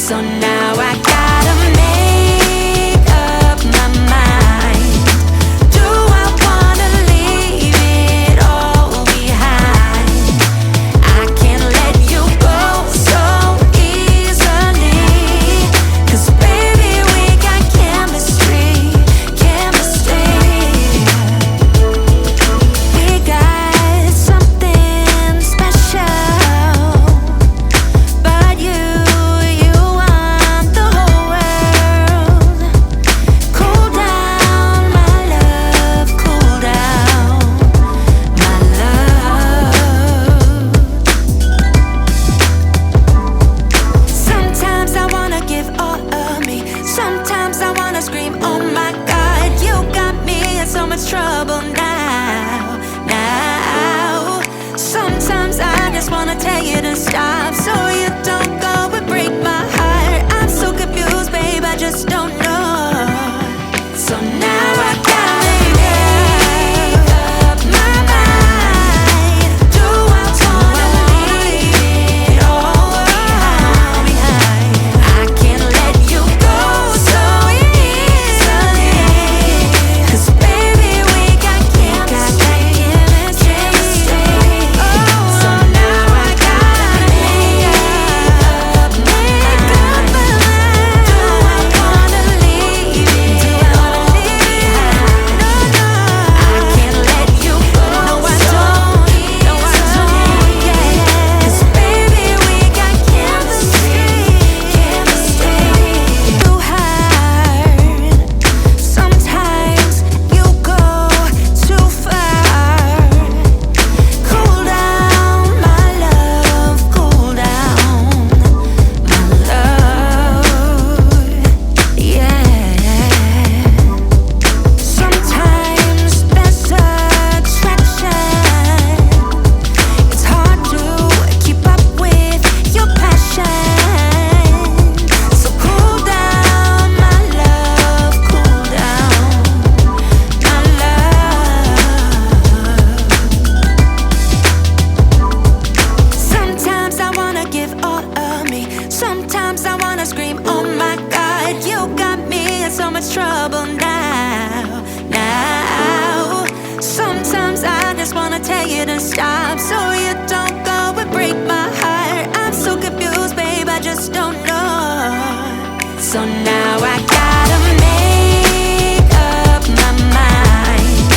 So now I gotta make up my mind. Do I wanna leave it all behind? I can't let you go so easily, 'cause baby we got chemistry, chemistry. We got something special, but you want the whole world. Cool down, my love, cool down, my love. Sometimes I wanna give all of me, sometimes I wanna scream, oh my God, you got me in so much trouble now, now. Sometimes I just wanna tell you to stop, so you don't go and break my heart. I'm so confused, babe, I just don't know. So now I gotta make up my mind. Do I wanna leave it all behind? I can't let you go so easily, 'cause baby we got chemistry, chemistry. So now I gotta make up my mind. Do I wanna leave it all behind? No, I can't let you go. No, I don't. No, I don't. Yeah, 'cause baby we got chemistry, chemistry. Too hard. Sometimes you go too far. Cool down, my love, cool down, my love. Yeah. Sometimes there's attraction. It's hard to keep up with your passion. So cool down, my love, cool down, my love. Sometimes I wanna give all of me, sometimes I wanna scream, oh my God, you got me in so much trouble now, now. Sometimes I just wanna tell you to stop, so you don't go and break my heart. I'm so confused, babe, I just don't know. So now I gotta make up my mind.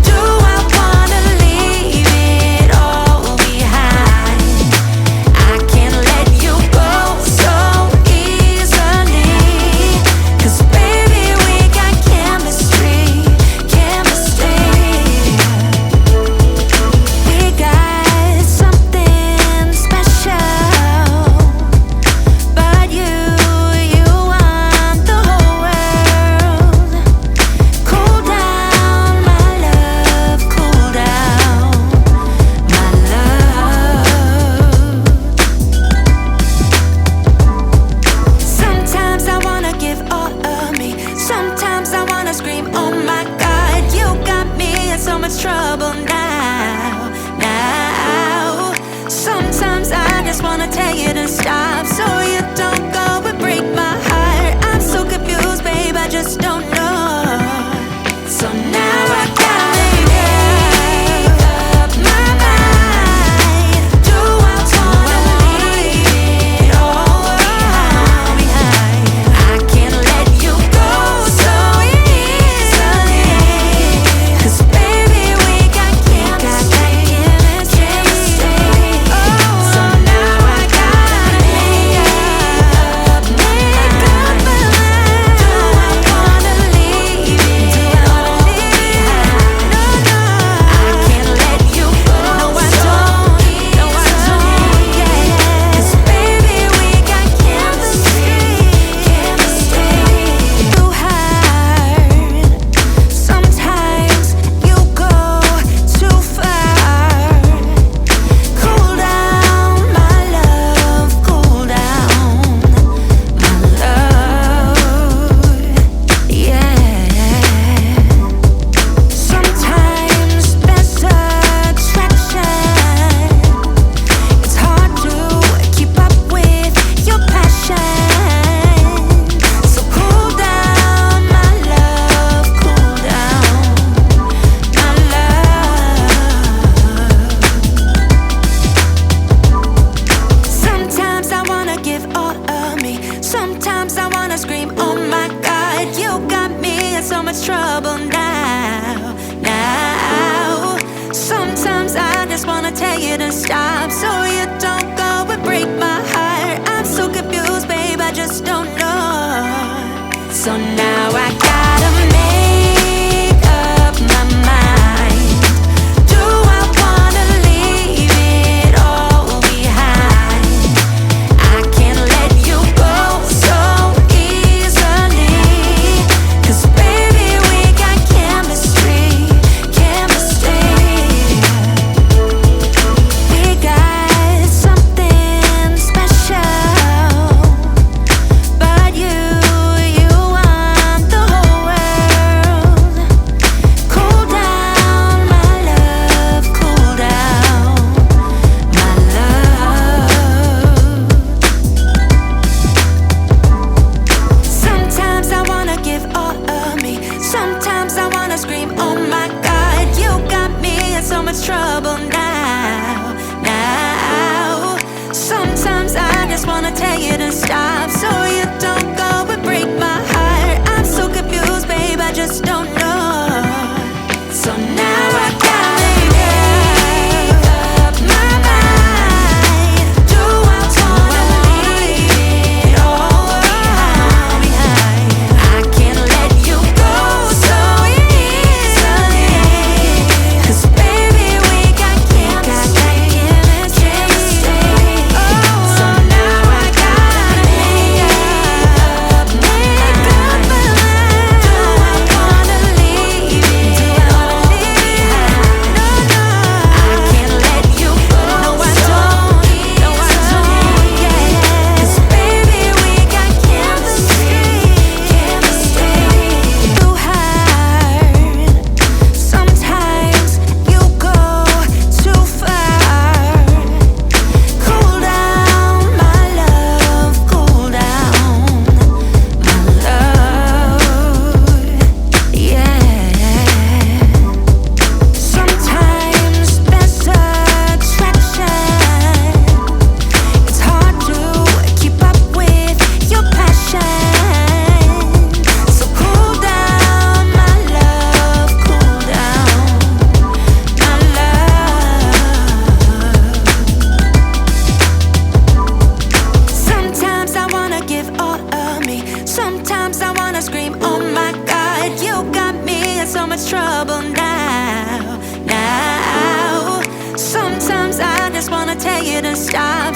Do I wanna leave it all behind? I can't let you go so easily, 'cause baby we got chemistry, chemistry. We got something special, but you want much trouble now, now. Sometimes I just wanna tell you to stop, so you don't go and break my heart. I'm so confused, babe, I just don't know. So now I gotta make up my mind. Do I wanna leave it all behind? I can't let you go so easily, 'cause baby we got chemistry, chemistry. We got something special, but you want the whole world. Cool down, my love, cool down, my love. Sometimes I wanna give all of me, sometimes I wanna scream, oh my God, you got me in so much trouble now, now. Sometimes I just wanna tell you to stop, so you don't go and break my heart. I'm so confused, babe, I just don't know. So now I gotta make up my mind. Do I wanna leave it all behind? I can't let you go so easily, 'cause baby we got chemistry, chemistry. So now I gotta make up my mind. Do I wanna leave it all behind? No, no, I can't let you go. No, I don't. No, I don't. Yeah, 'cause baby we got chemistry, chemistry. Too hard. Sometimes you go too far. Cool down, my love, cool down, my love. Yeah. Sometimes there's attraction. It's hard to keep up with your passion. So cool down, my love, cool down, my love. Sometimes I wanna give all of me, sometimes I wanna scream, oh my God, you got me in so much trouble now, now. Sometimes I just wanna tell you to stop,